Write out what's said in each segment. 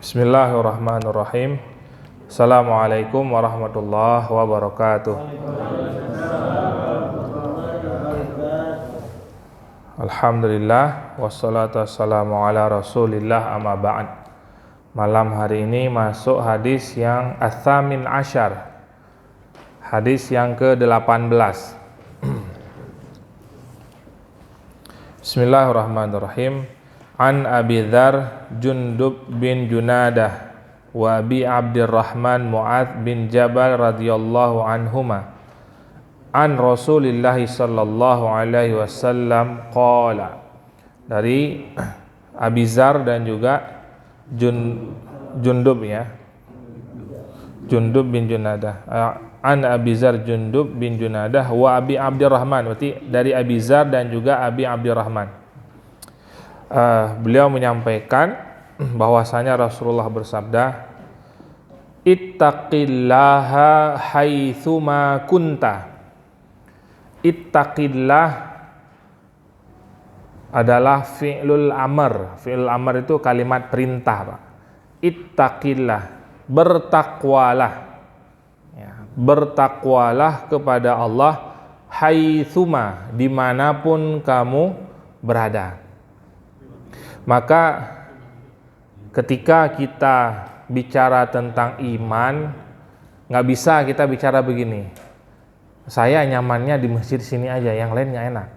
Bismillahirrahmanirrahim. Assalamualaikum warahmatullahi wabarakatuh. Alhamdulillah wassalatu wassalamu ala rasulillah amma ba'd. Malam hari ini masuk hadis yang ats-tsamin asyar, hadis yang ke-18. Bismillahirrahmanirrahim. An Abi Dzar Jundub bin Junadah wa Abi Abdurrahman Mu'adz bin Jabal radhiyallahu anhuma an Rasulillah sallallahu alaihi wasallam qala. Dari Abi Dzar dan juga Jundub ya. Jundub bin Junadah. An Abi Dzar Jundub bin Junadah wa Abi Abdurrahman, berarti dari Abi Dzar dan juga Abi Abdurrahman. Beliau menyampaikan bahwasanya Rasulullah bersabda, ittaqillaha haitsuma kunta. Ittaqillah adalah fi'lul amr. Fi'lul amr itu kalimat perintah, Pak. Ittaqillah, bertakwalah ya, bertakwalah kepada Allah haitsuma, dimanapun kamu berada. Maka ketika kita bicara tentang iman, nggak bisa kita bicara begini, saya nyamannya di masjid sini aja, yang lain nggak enak.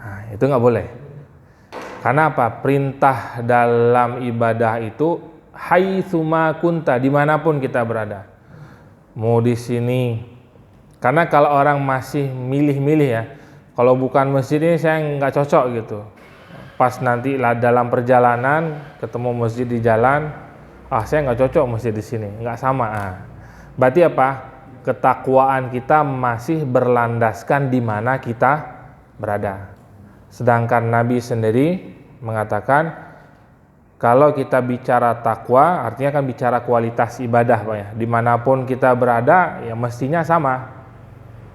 Nah, itu nggak boleh. Karena apa? Perintah dalam ibadah itu haitsuma kunta, dimanapun kita berada. Mau di sini, karena kalau orang masih milih-milih ya, kalau bukan masjid ini saya nggak cocok gitu. Pas nanti dalam perjalanan ketemu masjid di jalan, saya nggak cocok masjid di sini, nggak sama. Berarti apa? Ketakwaan kita masih berlandaskan di mana kita berada. Sedangkan Nabi sendiri mengatakan kalau kita bicara takwa, artinya kan bicara kualitas ibadah, Pak ya. Dimanapun kita berada, ya mestinya sama.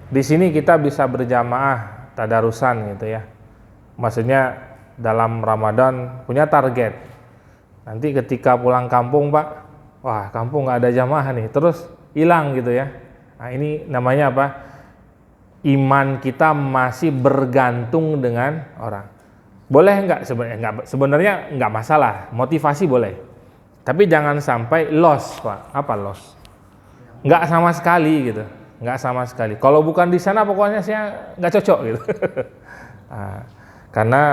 Di sini kita bisa berjamaah tadarusan gitu ya. Maksudnya dalam Ramadan punya target. Nanti ketika pulang kampung, Pak, wah kampung nggak ada jamaah nih, terus hilang gitu ya. Nah ini namanya apa? Iman kita masih bergantung dengan orang. Boleh nggak sebenarnya? Sebenarnya nggak masalah, motivasi boleh. Tapi jangan sampai loss, Pak. Apa loss? Nggak sama sekali gitu, nggak sama sekali. Kalau bukan di sana pokoknya saya nggak cocok gitu. Nah, karena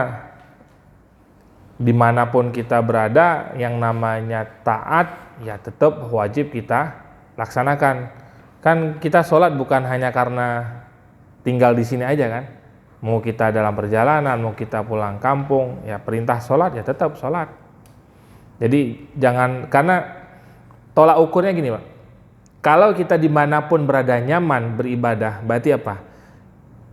dimanapun kita berada, yang namanya taat ya tetap wajib kita laksanakan. Kan kita sholat bukan hanya karena tinggal di sini aja kan. Mau kita dalam perjalanan, mau kita pulang kampung, ya perintah sholat ya tetap sholat. Jadi jangan, karena tolak ukurnya gini Pak, kalau kita dimanapun berada nyaman beribadah, berarti apa?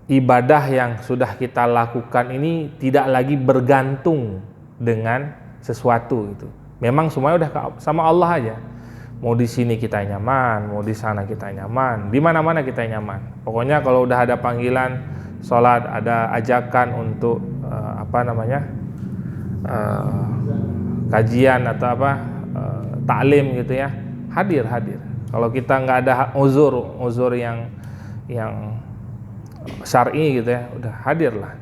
Ibadah yang sudah kita lakukan ini tidak lagi bergantung dengan sesuatu itu. Memang semuanya udah sama Allah aja. Mau di sini kita nyaman, mau di sana kita nyaman, di mana-mana kita nyaman. Pokoknya kalau udah ada panggilan sholat, ada ajakan untuk kajian atau taklim gitu ya, hadir. Kalau kita nggak ada uzur yang syar'i gitu ya, udah hadirlah.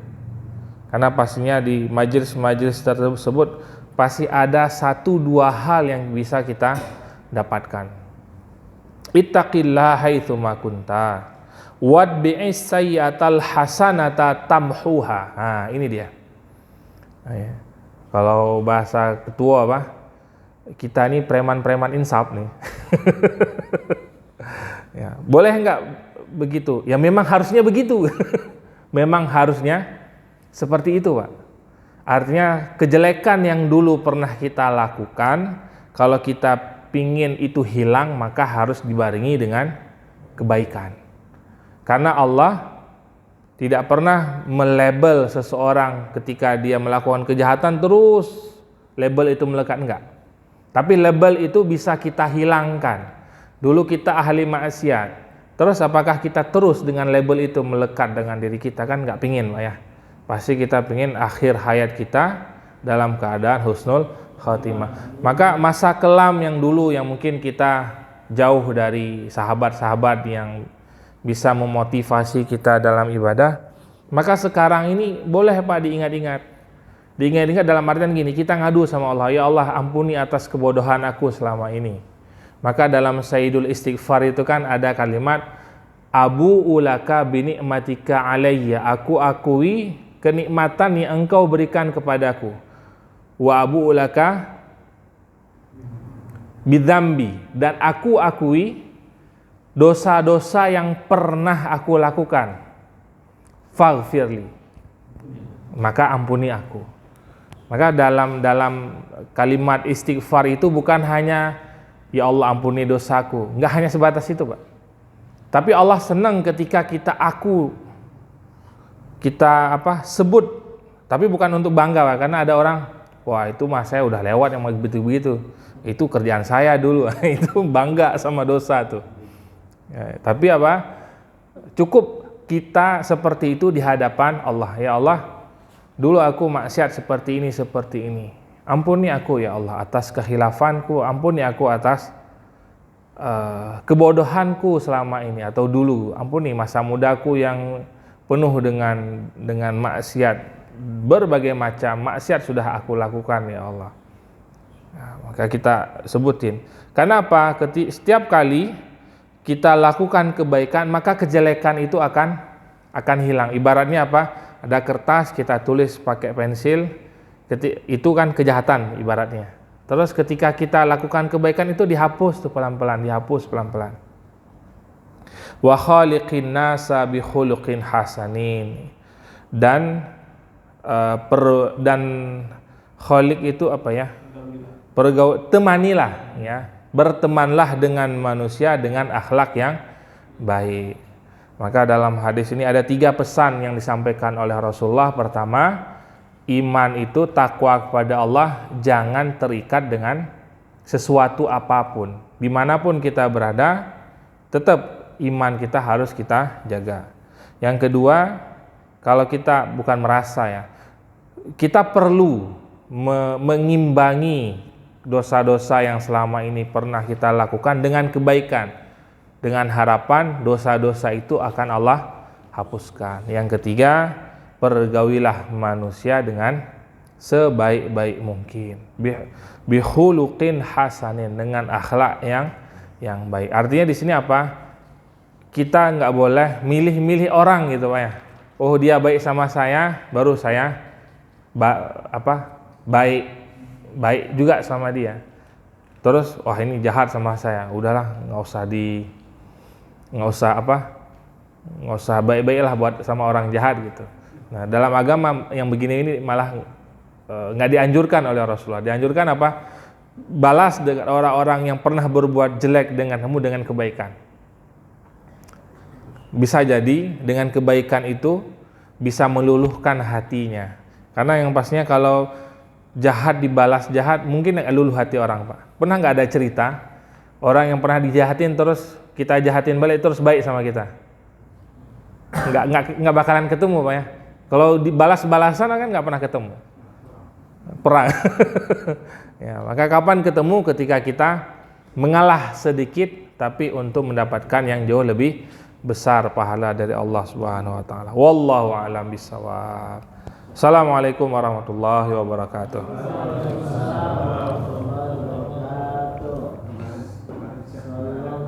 Karena pastinya di majelis tersebut pasti ada 1-2 hal yang bisa kita dapatkan. Ittaqillaha haitsuma kunta wadbi'is sayyi'atal hasanata tamhuha. Nah, ini dia. Nah, ya. Kalau bahasa ketua apa? Kita ini preman-preman insaf nih. Ya, boleh enggak begitu? Ya memang harusnya begitu. Memang harusnya seperti itu, Pak. Artinya kejelekan yang dulu pernah kita lakukan, kalau kita pingin itu hilang, maka harus dibarengi dengan kebaikan. Karena Allah tidak pernah melabel seseorang ketika dia melakukan kejahatan terus label itu melekat, enggak. Tapi label itu bisa kita hilangkan. Dulu kita ahli maksiat, terus apakah kita terus dengan label itu melekat dengan diri kita? Kan enggak pingin, Pak ya. Pasti kita pengen akhir hayat kita dalam keadaan husnul khatimah. Maka masa kelam yang dulu yang mungkin kita jauh dari sahabat-sahabat yang bisa memotivasi kita dalam ibadah, maka sekarang ini boleh Pak diingat-ingat. Diingat-ingat dalam artian gini, kita ngadu sama Allah, ya Allah ampuni atas kebodohan aku selama ini. Maka dalam Sayyidul Istighfar itu kan ada kalimat Abu ulaka binikmatika alayya, aku akui kenikmatan yang engkau berikan kepadaku. Wa abu ulaka bidzambi, dan aku akui dosa-dosa yang pernah aku lakukan. Faghfirli, maka ampuni aku. Maka dalam kalimat istighfar itu bukan hanya ya Allah ampuni dosaku, enggak hanya sebatas itu Pak. Tapi Allah senang ketika kita sebut, tapi bukan untuk bangga Pak, karena ada orang, wah itu mah saya udah lewat yang begitu-begitu, itu kerjaan saya dulu, itu bangga sama dosa tuh. Ya, tapi cukup kita seperti itu di hadapan Allah, ya Allah dulu aku maksiat seperti ini, ampuni aku ya Allah atas kehilafanku, ampuni aku atas kebodohanku selama ini atau dulu, ampuni masa mudaku yang penuh dengan maksiat, berbagai macam maksiat sudah aku lakukan ya Allah. Nah, maka kita sebutin. Karena apa? Setiap kali kita lakukan kebaikan, maka kejelekan itu akan hilang. Ibaratnya apa? Ada kertas kita tulis pakai pensil, itu kan kejahatan ibaratnya. Terus ketika kita lakukan kebaikan itu dihapus tuh pelan-pelan, pelan-pelan. Wa khaliqin nasa bi khuluqin hasanin. Dan khaliq itu apa ya? Temanilah ya. Bertemanlah dengan manusia dengan akhlak yang baik. Maka dalam hadis ini ada 3 pesan yang disampaikan oleh Rasulullah. Pertama, iman itu takwa kepada Allah, jangan terikat dengan sesuatu apapun. Dimanapun kita berada, tetap iman kita harus kita jaga. Yang kedua, kalau kita bukan merasa ya, kita perlu mengimbangi dosa-dosa yang selama ini pernah kita lakukan dengan kebaikan, dengan harapan dosa-dosa itu akan Allah hapuskan. Yang ketiga, pergaulilah manusia dengan sebaik-baik mungkin, bihuluqin hasanin, dengan akhlak yang baik. Artinya di sini apa? Kita nggak boleh milih-milih orang gitu Pak ya. Oh dia baik sama saya, baru saya baik juga sama dia. Terus wah ini jahat sama saya, udahlah nggak usah baik-baiklah buat sama orang jahat gitu. Nah dalam agama yang begini ini malah nggak dianjurkan oleh Rasulullah. Dianjurkan apa? Balas dengan orang-orang yang pernah berbuat jelek dengan kebaikan. Bisa jadi dengan kebaikan itu bisa meluluhkan hatinya. Karena yang pastinya kalau jahat dibalas jahat mungkin luluh hati orang Pak. Pernah nggak ada cerita orang yang pernah dijahatin terus kita jahatin balik terus baik sama kita? Nggak bakalan ketemu Pak ya. Kalau dibalas-balasan kan nggak pernah ketemu. Perang. Ya, maka kapan ketemu? Ketika kita mengalah sedikit tapi untuk mendapatkan yang jauh lebih besar pahala dari Allah Subhanahu wa taala. Wallahu a'lam bishawab. Assalamualaikum warahmatullahi wabarakatuh.